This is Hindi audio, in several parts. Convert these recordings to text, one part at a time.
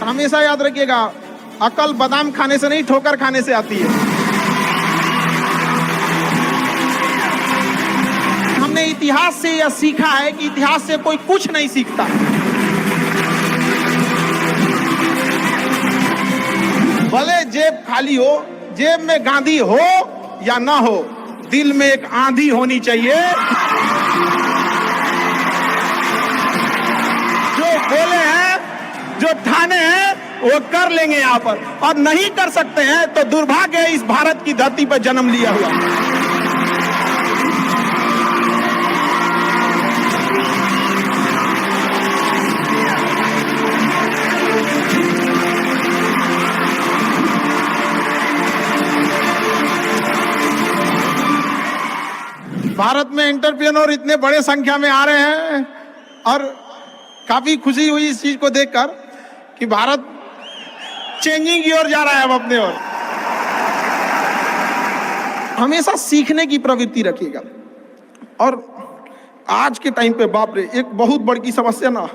हमेशा याद रखिएगा, अकल बादाम खाने से नहीं, ठोकर खाने से आती है। हमने इतिहास से यह सीखा है कि इतिहास से कोई कुछ नहीं सीखता। भले जेब खाली हो, जेब में गांधी हो या ना हो, दिल में एक आंधी होनी चाहिए। जो बोले हैं, जो ठाने हैं, वो कर लेंगे यहाँ पर, और नहीं कर सकते हैं तो दुर्भाग्य है इस भारत की धरती पर जन्म लिया हुआ। भारत में एंटरप्रेन्योर इतने बड़े संख्या में आ रहे हैं और काफी खुशी हुई इस चीज को देखकर कि भारत चेंजिंग की ओर जा रहा है अब अपने ओर। हमेशा सीखने की प्रवृत्ति रखिएगा। और आज के टाइम पे बाप रे, एक बहुत बड़ी समस्या ना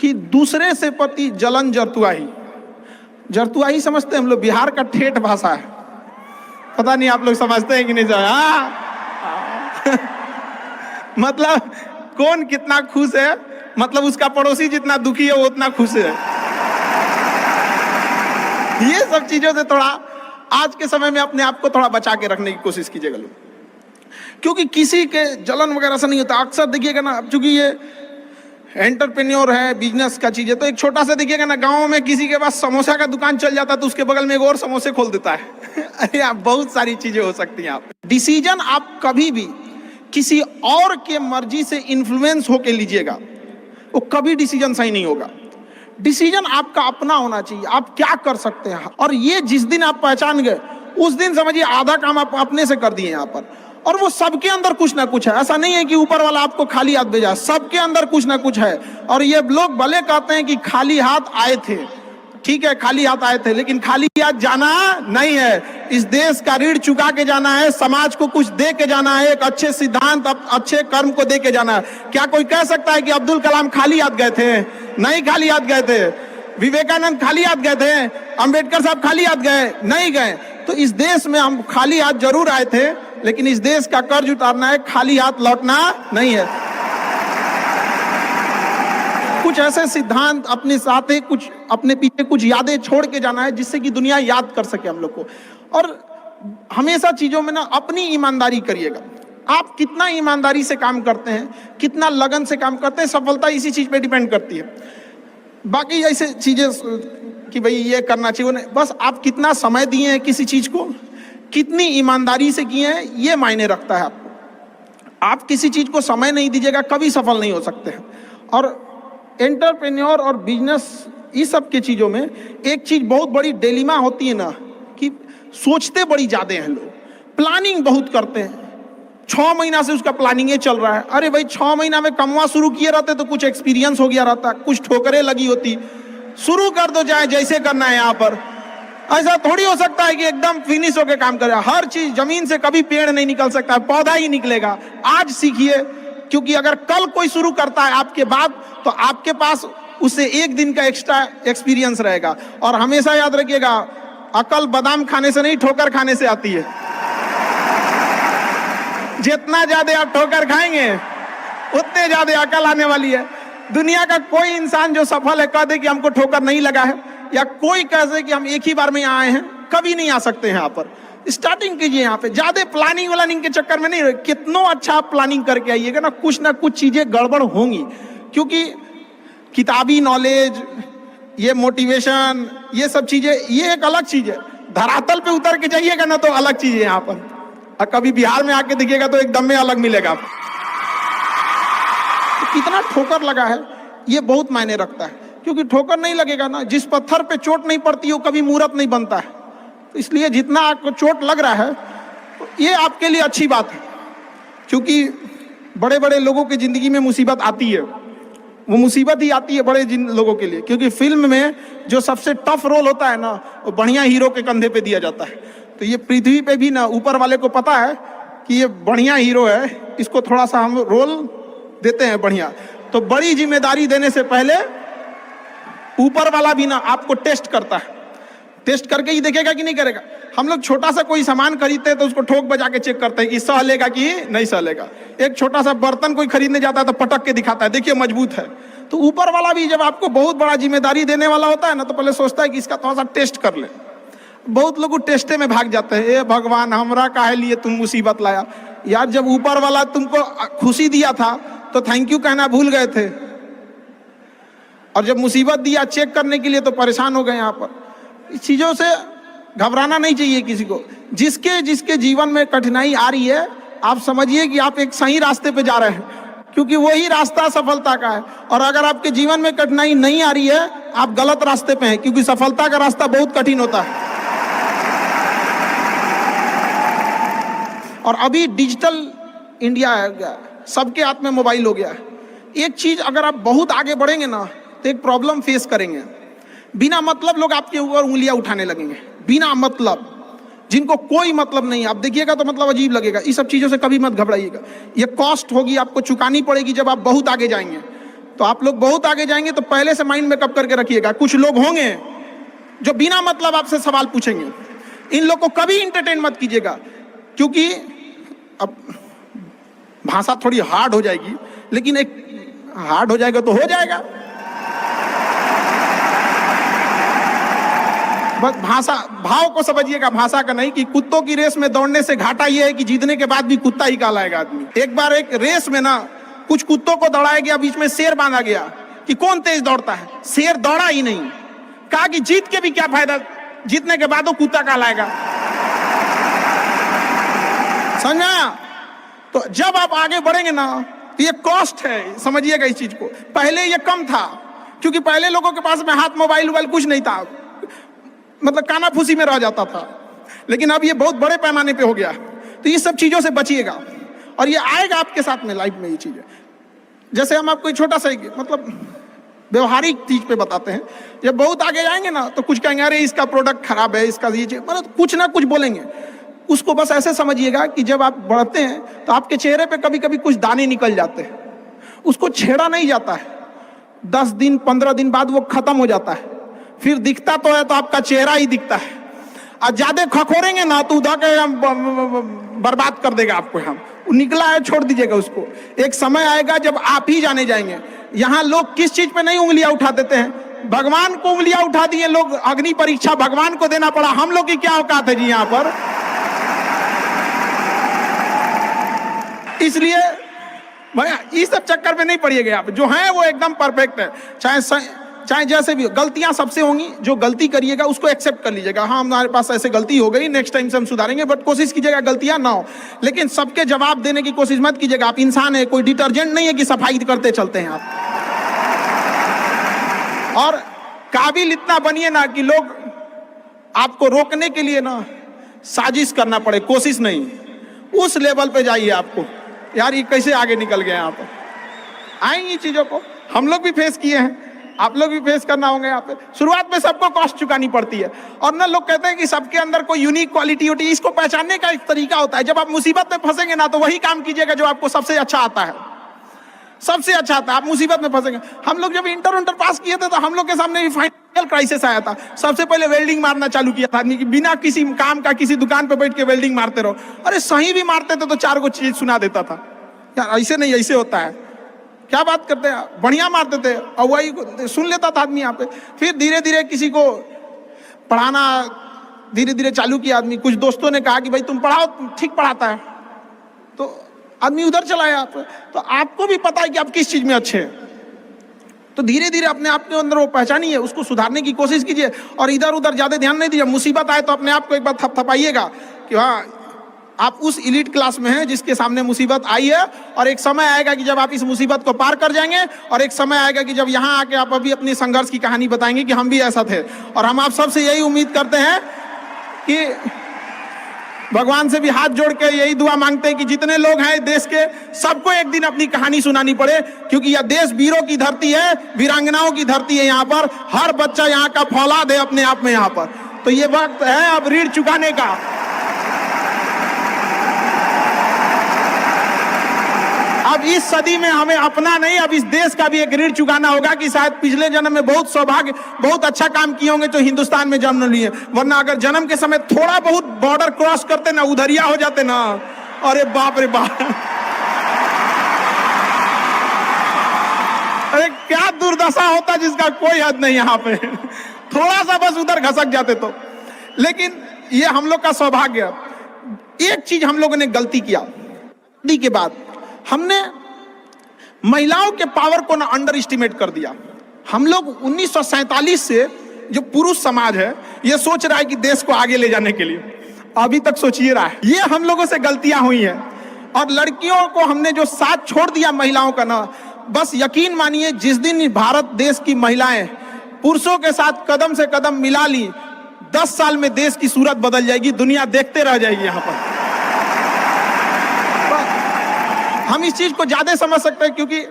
कि दूसरे से प्रति जलन, जरतुआही। जरतुआही समझते हैं हम लोग, बिहार का ठेठ भाषा है। पता नहीं आप लोग समझते हैं कि नहीं? हाँ मतलब कौन कितना खुश है, मतलब उसका पड़ोसी जितना दुखी है वो उतना खुश है। ये सब चीजों से थोड़ा आज के समय में अपने आप को थोड़ा बचा के रखने की कोशिश कीजिएगा लोग, क्योंकि किसी के जलन वगैरह से नहीं होता। अक्सर देखिएगा ना, चूंकि ये एंटरप्रेन्योर है, बिजनेस का चीज है, तो एक छोटा सा देखिएगा ना, गांव में किसी के पास समोसा का दुकान चल जाता है तो उसके बगल में एक और समोसे खोल देता है। अरे आप बहुत सारी चीजें हो सकती हैं। आप डिसीजन आप कभी भी किसी और के मर्जी से इन्फ्लुएंस होके लीजिएगा, वो कभी डिसीजन सही नहीं होगा। डिसीजन आपका अपना होना चाहिए, आप क्या कर सकते हैं। और ये जिस दिन आप पहचान गए, उस दिन समझिए आधा काम आप अपने से कर दिए यहाँ पर। और वो सबके अंदर कुछ ना कुछ है, ऐसा नहीं है कि ऊपर वाला आपको खाली हाथ भेजा, सबके अंदर कुछ ना कुछ है। और ये लोग भले कहते हैं कि खाली हाथ आए थे, ठीक है खाली हाथ आए थे, लेकिन खाली हाथ जाना नहीं है। इस देश का ऋण चुका के जाना है, समाज को कुछ दे के जाना है, एक अच्छे सिद्धांत, अच्छे कर्म को दे के जाना है। क्या कोई कह सकता है कि अब्दुल कलाम खाली हाथ गए थे? नहीं खाली हाथ गए थे। विवेकानंद खाली हाथ गए थे? अंबेडकर साहब खाली हाथ गए? नहीं गए। तो इस देश में हम खाली हाथ जरूर आए थे, लेकिन इस देश का कर्ज उतारना है, खाली हाथ लौटना नहीं है। कुछ ऐसे सिद्धांत अपने साथ है, कुछ अपने पीछे कुछ यादें छोड़ के जाना है, जिससे कि दुनिया याद कर सके हम लोग को। और हमेशा चीजों में ना अपनी ईमानदारी करिएगा। आप कितना ईमानदारी से काम करते हैं, कितना लगन से काम करते हैं, सफलता इसी चीज पे डिपेंड करती है। बाकी ऐसे चीजें कि भाई ये करना चाहिए, नहीं, बस आप कितना समय दिए हैं किसी चीज को, कितनी ईमानदारी से किए हैं, ये मायने रखता है आपको। आप किसी चीज को समय नहीं दीजिएगा, कभी सफल नहीं हो सकते हैं। और एंटरप्रेन्योर और बिजनेस, इस सब के चीज़ों में एक चीज़ बहुत बड़ी डिलेमा होती है ना, कि सोचते बड़ी ज़्यादा हैं लोग, प्लानिंग बहुत करते हैं। 6 महीना से उसका प्लानिंग ये चल रहा है। अरे भाई 6 महीना में कमवा शुरू किए रहते तो कुछ एक्सपीरियंस हो गया रहता, कुछ ठोकरें लगी होती। शुरू कर दो, चाहे जैसे करना है। यहाँ पर ऐसा थोड़ी हो सकता है कि एकदम फिनिश होकर काम करे। हर चीज़, जमीन से कभी पेड़ नहीं निकल सकता, पौधा ही निकलेगा। आज सीखिए, क्योंकि अगर कल कोई शुरू करता है आपके बाद, तो आपके पास उससे एक दिन का एक्स्ट्रा एक्सपीरियंस रहेगा। और हमेशा याद रखिएगा, अकल बादाम खाने से नहीं, ठोकर खाने से आती है। जितना ज्यादा आप ठोकर खाएंगे, उतने ज्यादा अकल आने वाली है। दुनिया का कोई इंसान जो सफल है कह दे कि हमको ठोकर नहीं लगा है, या कोई कह दे कि हम एक ही बार में यहाँ आए हैं, कभी नहीं आ सकते हैं यहाँ पर। स्टार्टिंग कीजिए यहाँ पे, ज्यादा प्लानिंग व्लानिंग के चक्कर में नहीं। कितना अच्छा आप प्लानिंग करके आइएगा ना, कुछ ना कुछ चीजें गड़बड़ होंगी। क्योंकि किताबी नॉलेज, ये मोटिवेशन, ये सब चीजें, ये एक अलग चीज है। धरातल पे उतर के जाइएगा ना तो अलग चीज है यहाँ पर। और कभी बिहार में आके देखिएगा तो एकदम में अलग मिलेगा। तो कितना ठोकर लगा है, ये बहुत मायने रखता है। क्योंकि ठोकर नहीं लगेगा ना, जिस पत्थर पे चोट नहीं पड़ती वो कभी मूर्त नहीं बनता है। तो इसलिए जितना आपको चोट लग रहा है, तो ये आपके लिए अच्छी बात है। क्योंकि बड़े बड़े लोगों की जिंदगी में मुसीबत आती है, वो मुसीबत ही आती है बड़े जिन लोगों के लिए। क्योंकि फिल्म में जो सबसे टफ रोल होता है ना, वो बढ़िया हीरो के कंधे पे दिया जाता है। तो ये पृथ्वी पे भी ना ऊपर वाले को पता है कि ये बढ़िया हीरो है, इसको थोड़ा सा हम रोल देते हैं बढ़िया। तो बड़ी जिम्मेदारी देने से पहले ऊपर वाला भी ना आपको टेस्ट करता है, टेस्ट करके ही देखेगा कि नहीं करेगा। हम लोग छोटा सा कोई सामान खरीदते हैं तो उसको ठोक बजा के चेक करते हैं कि सह लेगा कि नहीं सह लेगा। एक छोटा सा बर्तन कोई खरीदने जाता है तो पटक के दिखाता है, देखिए मजबूत है। तो ऊपर वाला भी जब आपको बहुत बड़ा जिम्मेदारी देने वाला होता है ना, तो पहले सोचता है कि इसका थोड़ा सा टेस्ट कर ले। बहुत लोग टेस्टे में भाग जाते हैं, ए भगवान हमरा काहे लिए तुम मुसीबत लाया। यार जब ऊपर वाला तुमको खुशी दिया था तो थैंक यू कहना भूल गए थे, और जब मुसीबत दिया चेक करने के लिए तो परेशान हो गए। यहाँ पर इस चीजों से घबराना नहीं चाहिए किसी को। जिसके जिसके जीवन में कठिनाई आ रही है, आप समझिए कि आप एक सही रास्ते पे जा रहे हैं, क्योंकि वही रास्ता सफलता का है। और अगर आपके जीवन में कठिनाई नहीं आ रही है, आप गलत रास्ते पे हैं, क्योंकि सफलता का रास्ता बहुत कठिन होता है। और अभी डिजिटल इंडिया है, सबके हाथ में मोबाइल हो गया है। एक चीज अगर आप बहुत आगे बढ़ेंगे ना, तो एक प्रॉब्लम फेस करेंगे। बिना मतलब लोग आपके ऊपर उंगलियां उठाने लगेंगे, बिना मतलब, जिनको कोई मतलब नहीं। आप देखिएगा तो मतलब अजीब लगेगा। इस सब चीजों से कभी मत घबराइएगा। ये कॉस्ट होगी, आपको चुकानी पड़ेगी जब आप बहुत आगे जाएंगे। तो आप लोग बहुत आगे जाएंगे तो पहले से माइंड में कब करके रखिएगा, कुछ लोग होंगे जो बिना मतलब आपसे सवाल पूछेंगे। इन लोग को कभी इंटरटेन मत कीजिएगा, क्योंकि अब भाषा थोड़ी हार्ड हो जाएगी, लेकिन एक हार्ड हो जाएगा तो हो जाएगा। बस भाषा, भाव को समझिएगा, भाषा का नहीं। कि कुत्तों की रेस में दौड़ने से घाटा यह है कि जीतने के बाद भी कुत्ता ही कहलाएगा आदमी। एक बार एक रेस में ना कुछ कुत्तों को दौड़ाया गया, बीच में शेर बांधा गया कि कौन तेज दौड़ता है। शेर दौड़ा ही नहीं, कहा कि जीत के भी क्या फायदा, जीतने के बाद वो कुत्ता कहलाएगा। समझा? तो जब आप आगे बढ़ेंगे ना, तो ये कॉस्ट है, समझिएगा इस चीज को। पहले ये कम था, क्योंकि पहले लोगों के पास में हाथ मोबाइल वोबाइल कुछ नहीं था, मतलब कानाफूसी में रह जाता था। लेकिन अब ये बहुत बड़े पैमाने पे हो गया। तो ये सब चीजों से बचिएगा, और ये आएगा आपके साथ में लाइफ में ये चीजें। जैसे हम आपको छोटा सा मतलब व्यवहारिक चीज पे बताते हैं। जब बहुत आगे जाएंगे ना, तो कुछ कहेंगे अरे इसका प्रोडक्ट खराब है, इसका ये चीज, मतलब कुछ ना कुछ बोलेंगे। उसको बस ऐसे समझिएगा कि जब आप बढ़ते हैं तो आपके चेहरे पे कभी कभी कुछ दाने निकल जाते हैं, उसको छेड़ा नहीं जाता है। 10 दिन 15 दिन बाद वो खत्म हो जाता है, फिर दिखता तो है तो आपका चेहरा ही दिखता है। और ज्यादा खखोरेंगे ना तो उधर के बर्बाद कर देगा आपको। हम निकला है छोड़ दीजिएगा उसको। एक समय आएगा जब आप ही जाने जाएंगे। यहाँ लोग किस चीज पे नहीं उंगलियां उठा देते हैं, भगवान को उंगलियां उठा दिए लोग। अग्नि परीक्षा भगवान को देना पड़ा, हम लोग की क्या औकात है जी यहाँ पर। इसलिए भैया इस सब चक्कर में नहीं पड़िएगा आप। जो है वो एकदम परफेक्ट है, चाहे जैसे भी हो। गलतियां सबसे होंगी, जो गलती करिएगा उसको एक्सेप्ट कर लीजिएगा। हाँ हमारे पास ऐसे गलती हो गई, नेक्स्ट टाइम से हम सुधारेंगे, बट कोशिश कीजिएगा गलतियां ना हो। लेकिन सबके जवाब देने की कोशिश मत कीजिएगा। आप इंसान है, कोई डिटर्जेंट नहीं है कि सफाई करते चलते हैं आप। और काबिल इतना बनिए ना कि लोग आपको रोकने के लिए ना साजिश करना पड़े, कोशिश नहीं। उस लेवल पे जाइए। आपको यार ये कैसे आगे निकल गए यहाँ पर। आएंगी चीजों को, हम लोग भी फेस किए हैं, आप लोग भी फेस करना होंगे। यहाँ पे शुरुआत में सबको कॉस्ट चुकानी पड़ती है। और ना लोग कहते हैं कि सबके अंदर कोई यूनिक क्वालिटी होती है। इसको पहचानने का एक तरीका होता है। जब आप मुसीबत में फंसेंगे ना, तो वही काम कीजिएगा जो आपको सबसे अच्छा आता है, सबसे अच्छा आता है। आप मुसीबत में फंसेंगे। हम लोग जब इंटर पास किए थे तो हम लोग के सामने भी फाइनेंशियल क्राइसिस आया था। सबसे पहले वेल्डिंग मारना चालू किया था, बिना किसी काम का, किसी दुकान पे बैठ के वेल्डिंग मारते रहो। अरे सही भी मारते थे तो 4 को चीज सुना देता था, यार ऐसे नहीं ऐसे होता है, क्या बात करते हैं। बढ़िया मारते थे और वही सुन लेता था आदमी यहाँ पे। फिर धीरे धीरे किसी को पढ़ाना धीरे धीरे चालू किया आदमी। कुछ दोस्तों ने कहा कि भाई तुम पढ़ाओ, ठीक पढ़ाता है, तो आदमी उधर चला गया। तो आपको भी पता है कि आप किस चीज में अच्छे हैं। तो धीरे धीरे अपने आप के अंदर वो पहचानिए, उसको सुधारने की कोशिश कीजिए, और इधर उधर ज्यादा ध्यान नहीं दीजिए। मुसीबत आए तो अपने आप को एक बार थपथपाइएगा कि हाँ आप उस एलीट क्लास में हैं जिसके सामने मुसीबत आई है। और एक समय आएगा कि जब आप इस मुसीबत को पार कर जाएंगे, और एक समय आएगा कि जब यहाँ आके आप अभी अपनी संघर्ष की कहानी बताएंगे कि हम भी ऐसा थे। और हम आप सबसे यही उम्मीद करते हैं कि भगवान से भी हाथ जोड़ के यही दुआ मांगते हैं कि जितने लोग हैं देश के, सबको एक दिन अपनी कहानी सुनानी पड़े, क्योंकि यह देश वीरों की धरती है, वीरांगनाओं की धरती है। यहाँ पर हर बच्चा यहाँ का फौलाद है अपने आप में यहाँ पर। तो ये वक्त है अब ऋण चुकाने का। अब इस सदी में हमें अपना नहीं, अब इस देश का भी एक ऋण चुकाना होगा कि शायद पिछले जन्म में बहुत सौभाग्य, बहुत अच्छा काम किए होंगे तो हिंदुस्तान में जन्म लिए, वरना अगर जन्म के समय थोड़ा बहुत बॉर्डर क्रॉस करते ना, उधरिया हो जाते ना, अरे बाप रे बाप, अरे क्या दुर्दशा होता जिसका कोई हद नहीं यहाँ पे। थोड़ा सा बस उधर घसक जाते तो। लेकिन ये हम लोग का सौभाग्य। एक चीज हम लोगों ने गलती किया के बाद, हमने महिलाओं के पावर को ना अंडर एस्टिमेट कर दिया। हम लोग 1947 से जो पुरुष समाज है ये सोच रहा है कि देश को आगे ले जाने के लिए, अभी तक सोचिए रहा है। ये हम लोगों से गलतियां हुई हैं। और लड़कियों को हमने जो साथ छोड़ दिया महिलाओं का ना, बस यकीन मानिए जिस दिन भारत देश की महिलाएं पुरुषों के साथ कदम से कदम मिला ली, 10 साल में देश की सूरत बदल जाएगी, दुनिया देखते रह जाएगी। यहाँ पर हम इस चीज को ज्यादा समझ सकते हैं क्योंकि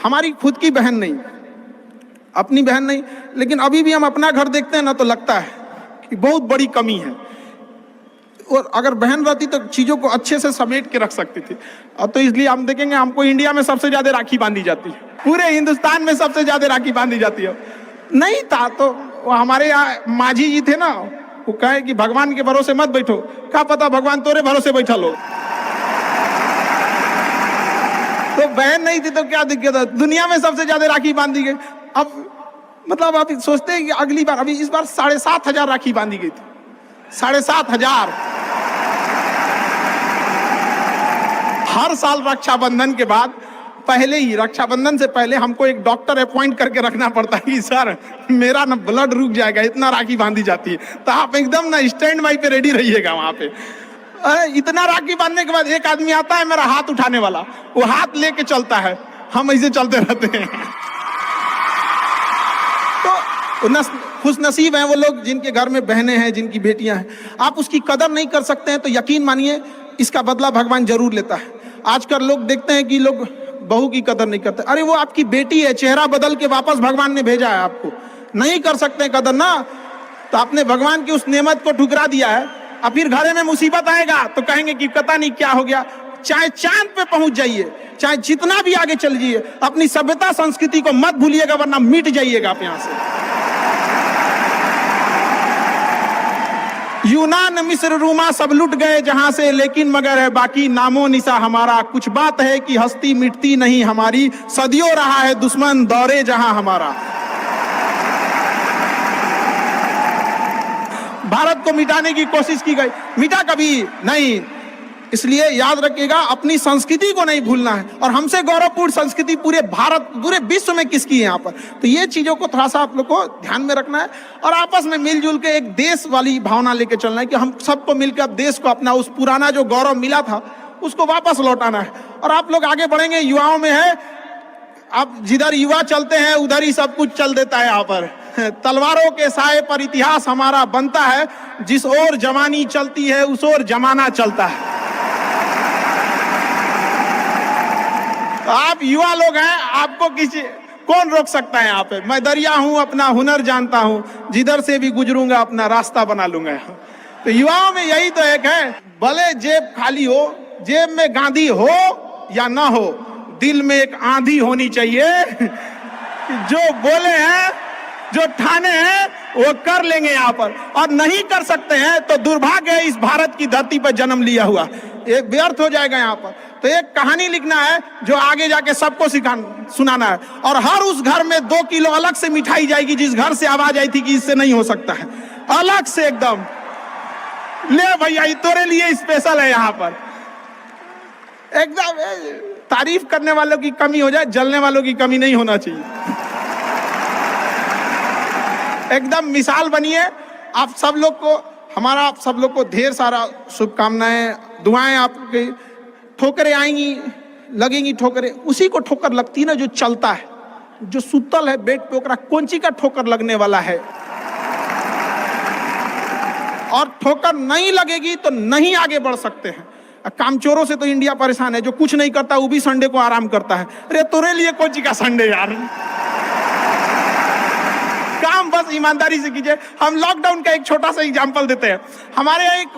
हमारी खुद की बहन नहीं, अपनी बहन नहीं, लेकिन अभी भी हम अपना घर देखते हैं ना तो लगता है कि बहुत बड़ी कमी है। और अगर बहन रहती तो चीजों को अच्छे से समेट के रख सकती थी। अब तो इसलिए हम देखेंगे हमको इंडिया में सबसे ज्यादा राखी बांधी जाती है, पूरे हिंदुस्तान में सबसे ज्यादा राखी बांधी जाती है। नहीं था तो हमारे यहाँ माझी जी थे ना, वो कहे कि भगवान के भरोसे मत बैठो, क्या पता भगवान तोरे भरोसे बैठा लो। तो बहन नहीं थी तो क्या दिक्कत है, दुनिया में सबसे ज्यादा राखी बांधी गई। अब मतलब आप सोचते हैं कि अगली बार, अभी इस बार 7,500 राखी बांधी गई थी, 7,500। हर साल रक्षाबंधन के बाद, पहले ही रक्षाबंधन से पहले हमको एक डॉक्टर अपॉइंट करके रखना पड़ता है कि सर मेरा ना ब्लड रुक जाएगा, इतना राखी बांधी जाती है। तो आप एकदम ना स्टैंड बाई पे रेडी रहिएगा वहां पे। इतना राखी बांधने के बाद एक आदमी आता है मेरा हाथ उठाने वाला, वो हाथ लेके चलता है, हम ऐसे चलते रहते हैं। तो खुश नसीब हैं वो लोग जिनके घर में बहनें हैं, जिनकी बेटियां हैं। आप उसकी कदर नहीं कर सकते हैं तो यकीन मानिए इसका बदला भगवान जरूर लेता है। आजकल लोग देखते हैं कि लोग बहू की कदर नहीं करते। अरे वो आपकी बेटी है, चेहरा बदल के वापस भगवान ने भेजा है आपको, नहीं कर सकते कदर ना, तो आपने भगवान की उस नेमत को ठुकरा दिया है। अब फिर घरे में मुसीबत आएगा तो कहेंगे कि पता नहीं क्या हो गया। चाहे चांद पे पहुंच जाइए, चाहे जितना भी आगे चल जाइए, अपनी सभ्यता संस्कृति को मत भूलिएगा वरना मिट जाइएगा आप यहां से। यूनान मिस्र रूमा सब लुट गए जहां से, लेकिन मगर है बाकी नामो निशा हमारा। कुछ बात है कि हस्ती मिटती नहीं हमारी, सदियों रहा है दुश्मन दौरे जहां हमारा। भारत को मिटाने की कोशिश की गई, मिटा कभी नहीं। इसलिए याद रखिएगा अपनी संस्कृति को नहीं भूलना है। और हमसे गौरवपूर्ण संस्कृति पूरे भारत, पूरे विश्व में किसकी है यहाँ पर, तो ये चीजों को थोड़ा सा आप लोग को ध्यान में रखना है और आपस में मिलजुल के एक देश वाली भावना लेके चलना है कि हम सबको मिलकर अब देश को अपना उस पुराना जो गौरव मिला था उसको वापस लौटाना है। और आप लोग आगे बढ़ेंगे, युवाओं में है, अब जिधर युवा चलते हैं उधर ही सब कुछ चल देता है। यहाँ पर तलवारों के साए पर इतिहास हमारा बनता है, जिस ओर जवानी चलती है उस ओर जमाना चलता है। आप युवा लोग हैं, आपको किसी कौन रोक सकता है यहाँ पे। मैं दरिया हूं, अपना हुनर जानता हूं, जिधर से भी गुजरूंगा अपना रास्ता बना लूंगा। तो युवाओं में यही तो एक है, भले जेब खाली हो, जेब में गांधी हो या ना हो, दिल में एक आंधी होनी चाहिए। जो बोले हैं, जो ठाने हैं वो कर लेंगे यहाँ पर, और नहीं कर सकते हैं तो दुर्भाग्य है इस भारत की धरती पर जन्म लिया हुआ, एक व्यर्थ हो जाएगा यहाँ पर। तो एक कहानी लिखना है जो आगे जाके सबको सुनाना है, और हर उस घर में 2 किलो अलग से मिठाई जाएगी जिस घर से आवाज आई थी कि इससे नहीं हो सकता है, अलग से एकदम ले भैया तोरे लिए स्पेशल है यहाँ पर। एकदम तारीफ करने वालों की कमी हो जाए, जलने वालों की कमी नहीं होना चाहिए। एकदम मिसाल बनिए। आप सब लोग को, हमारा आप सब लोग को ढेर सारा शुभकामनाएं, दुआएं। आपके ठोकरें आएंगी, लगेंगी ठोकरें, उसी को ठोकर लगती ना जो चलता है, जो सुतल है बेड पे, ओकरा कौंची का ठोकर लगने वाला है। और ठोकर नहीं लगेगी तो नहीं आगे बढ़ सकते हैं। कामचोरों से तो इंडिया परेशान है, जो कुछ नहीं करता वो भी संडे को आराम करता है। अरे तोरे लिए कौंची का संडे यार, काम बस ईमानदारी से कीजिए। हम लॉकडाउन का एक छोटा सा एग्जांपल देते हैं। हमारे यहाँ एक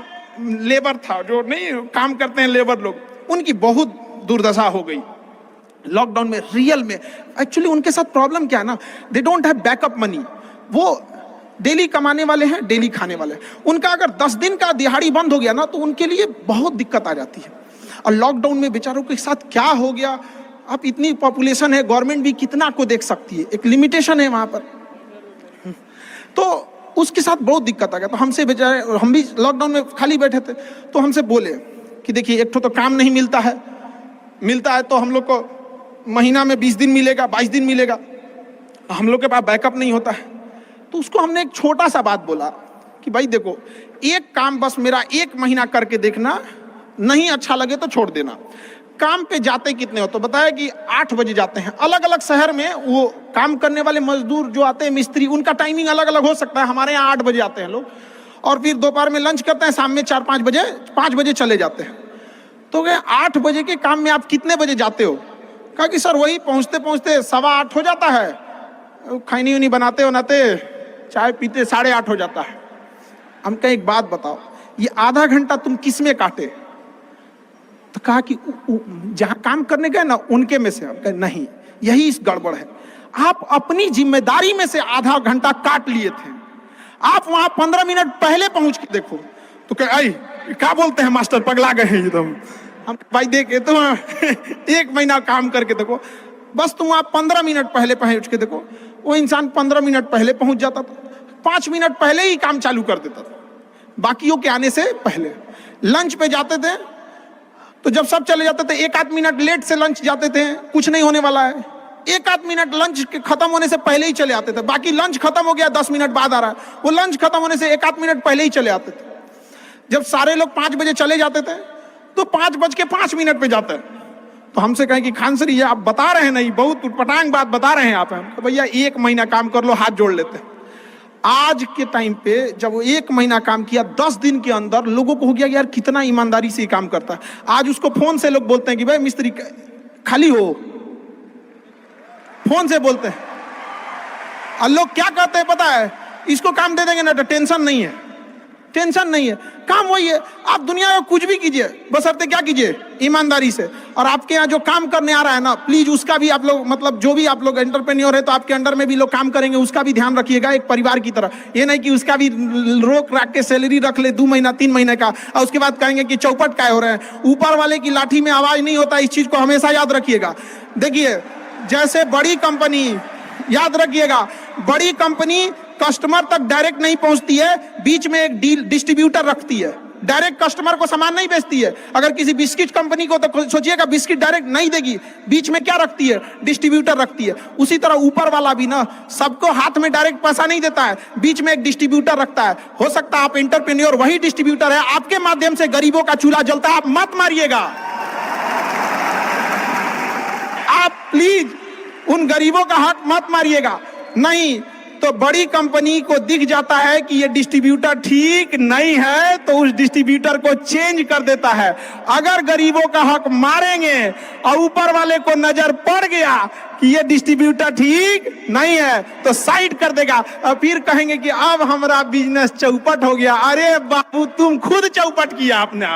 लेबर था, जो नहीं काम करते हैं लेबर लोग, उनकी बहुत दुर्दशा हो गई। लॉकडाउन में रियल में एक्चुअली उनके साथ प्रॉब्लम क्या है ना, they don't have backup money. वो डेली कमाने वाले हैं, डेली खाने वाले हैं। उनका अगर 10 दिन का दिहाड़ी बंद हो गया ना तो उनके लिए बहुत दिक्कत आ जाती है। और लॉकडाउन में बेचारों के साथ क्या हो गया, अब इतनी पॉपुलेशन है, गवर्नमेंट भी कितना को देख सकती है, एक लिमिटेशन है वहां पर, तो उसके साथ बहुत दिक्कत आ गया। तो हमसे बेचारे, हम भी लॉकडाउन में खाली बैठे थे, तो हमसे बोले कि देखिए एक तो काम नहीं मिलता है, मिलता है तो हम लोग को महीना में 20 दिन मिलेगा, 22 दिन मिलेगा, हम लोग के पास बैकअप नहीं होता है। तो उसको हमने एक छोटा सा बात बोला कि भाई देखो, एक काम बस मेरा 1 महीना करके देखना, नहीं अच्छा लगे तो छोड़ देना। काम पे जाते कितने हो, तो बताया कि 8 बजे जाते हैं। अलग अलग शहर में वो काम करने वाले मजदूर जो आते हैं, मिस्त्री, उनका टाइमिंग अलग अलग हो सकता है। हमारे यहाँ 8 बजे आते हैं लोग, और फिर दोपहर में लंच करते हैं, शाम में 4-5 बजे 5 बजे चले जाते हैं। तो कहे 8 बजे के काम में आप कितने बजे जाते हो? कहा कि सर वही पहुँचते पहुँचते 7:15 हो जाता है, खैनी उनी बनाते बनाते चाय पीते 8:30 हो जाता है। हम कहे एक बात बताओ, ये आधा घंटा तुम किस में काटे? तो कहा कि जहां काम करने गए ना उनके में से। हम कहे नहीं, यही इस गड़बड़ है। आप अपनी जिम्मेदारी में से आधा घंटा काट लिए थे, आप वहां 15 मिनट पहले पहुंच के देखो। तो कहे क्या बोलते हैं मास्टर, पगला गए हैं एकदम। हम भाई देखे तो 1 महीना काम करके देखो, बस तुम आप 15 मिनट पहले पहुंच के देखो। वो इंसान 15 मिनट पहले पहुंच जाता था, 5 मिनट पहले ही काम चालू कर देता था, बाकियों के आने से पहले। लंच पे जाते थे तो जब सब चले जाते थे 1-8 मिनट लेट से लंच जाते थे, कुछ नहीं होने वाला है। 1-8 मिनट लंच के खत्म होने से पहले ही चले आते थे, बाकी लंच खत्म हो गया 10 मिनट बाद आ रहा है, वो लंच खत्म होने से 1-8 मिनट पहले ही चले आते थे। जब सारे लोग 5 बजे चले जाते थे तो 5:05 पे जाते हैं। तो हमसे कहें कि खान सर ये आप बता रहे हैं नहीं, बहुत उटपटांग बात बता रहे हैं आप। तो भैया 1 महीना काम कर लो, हाथ जोड़ लेते हैं। आज के टाइम पे जब वो 1 महीना काम किया, 10 दिन के अंदर लोगों को हो गया यार कितना ईमानदारी से काम करता है। आज उसको फोन से लोग बोलते हैं कि भाई मिस्त्री खाली हो, फोन से बोलते हैं। और लोग क्या कहते हैं पता है, इसको काम दे देंगे ना तो टेंशन नहीं है, टेंशन नहीं है, काम वही है। आप दुनिया में कुछ भी कीजिए, बशर्ते क्या कीजिए, ईमानदारी से। और आपके यहाँ जो काम करने आ रहा है ना, प्लीज उसका भी आप लोग, मतलब जो भी आप लोग एंटरप्रेन्योर है तो आपके अंडर में भी लोग काम करेंगे, उसका भी ध्यान रखिएगा एक परिवार की तरह। ये नहीं कि उसका भी रोक रख के सैलरी रख ले 2 महीना 3 महीने का, और उसके बाद कहेंगे कि चौपट काय हो रहे हैं। ऊपर वाले की लाठी में आवाज नहीं होता, इस चीज को हमेशा याद रखिएगा। देखिए जैसे बड़ी कंपनी, याद रखिएगा, बड़ी कंपनी कस्टमर तक डायरेक्ट नहीं पहुंचती है, बीच में एक डिस्ट्रीब्यूटर रखती है, डायरेक्ट कस्टमर को सामान नहीं बेचती है। अगर किसी बिस्किट कंपनी को तो सोचिएगा बिस्किट डायरेक्ट नहीं देगी, बीच में क्या रखती है, डिस्ट्रीब्यूटर रखती है। उसी तरह ऊपर वाला भी ना सबको हाथ में डायरेक्ट पैसा नहीं देता है, बीच में एक डिस्ट्रीब्यूटर रखता है। हो सकता है आप एंटरप्रेन्योर वही डिस्ट्रीब्यूटर है, आपके माध्यम से गरीबों का चूल्हा जलता है, आप मत मारिएगा। आप प्लीज उन गरीबों का हाथ मत मारिएगा, नहीं तो बड़ी कंपनी को दिख जाता है कि ये डिस्ट्रीब्यूटर ठीक नहीं है तो उस डिस्ट्रीब्यूटर को चेंज कर देता है। अगर गरीबों का हक मारेंगे और ऊपर वाले को नजर पड़ गया कि ये डिस्ट्रीब्यूटर ठीक नहीं है तो साइड कर देगा, और फिर कहेंगे कि अब हमारा बिजनेस चौपट हो गया। अरे बाबू तुम खुद चौपट किया अपने आप।